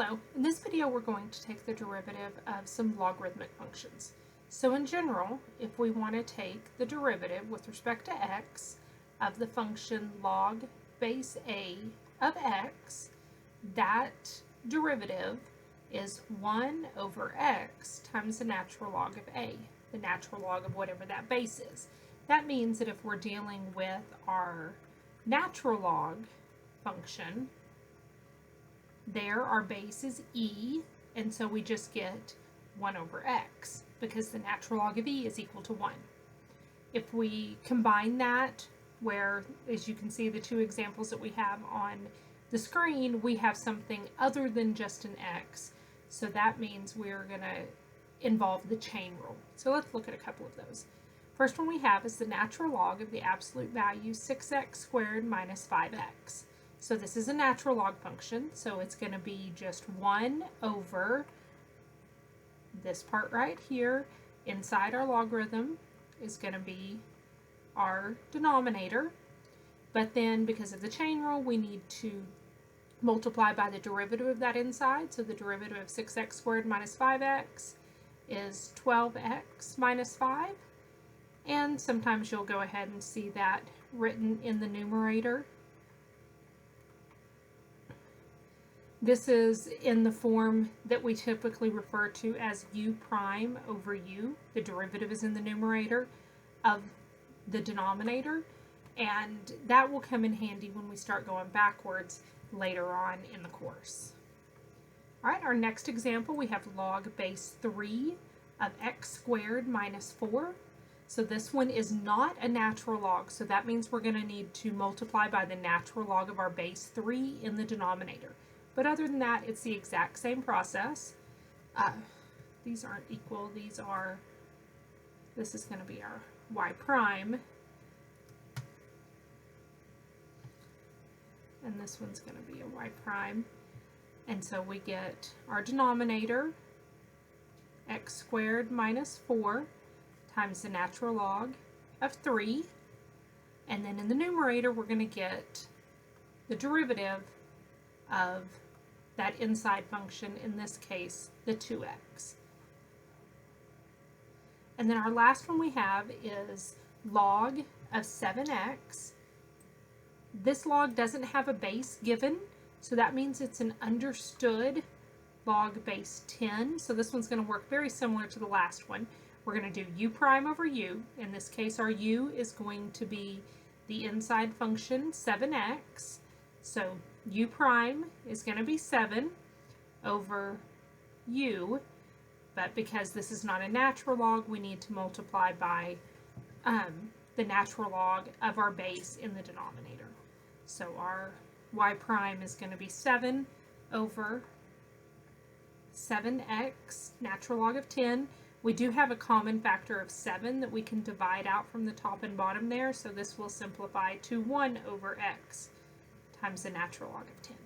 Hello, in this video we're going to take the derivative of some logarithmic functions. So in general, if we want to take the derivative with respect to x of the function log base a of x, that derivative is 1 over x times the natural log of a, the natural log of whatever that base is. That means that if we're dealing with our natural log function, there our base is e, and so we just get 1 over x because the natural log of e is equal to 1. If we combine that, where, as you can see, the two examples that we have on the screen, we have something other than just an x, so that means we're going to involve the chain rule. So let's look at a couple of those. First one we have is the natural log of the absolute value 6x squared minus 5x. So this is a natural log function, so it's going to be just 1 over this part right here. Inside our logarithm is going to be our denominator, but then because of the chain rule, we need to multiply by the derivative of that inside. So the derivative of 6x squared minus 5x is 12x minus 5, and sometimes you'll go ahead and see that written in the numerator. This is in the form that we typically refer to as u prime over u. The derivative is in the numerator of the denominator, and that will come in handy when we start going backwards later on in the course. All right, our next example, we have log base 3 of x squared minus 4. So this one is not a natural log, so that means we're going to need to multiply by the natural log of our base 3 in the denominator. But other than that, it's the exact same process. These aren't equal. This is going to be our y prime. And this one's going to be a y prime. And so we get our denominator, x squared minus 4 times the natural log of 3. And then in the numerator, we're going to get the derivative of that inside function, in this case, the 2x. And then our last one we have is log of 7x. This log doesn't have a base given, so that means it's an understood log base 10. So this one's going to work very similar to the last one. We're going to do u prime over u. In this case, our u is going to be the inside function 7x. So u prime is going to be 7 over u, but because this is not a natural log, we need to multiply by the natural log of our base in the denominator. So our y prime is going to be 7 over 7x, natural log of 10. We do have a common factor of 7 that we can divide out from the top and bottom there, so this will simplify to 1 over x times the natural log of 10.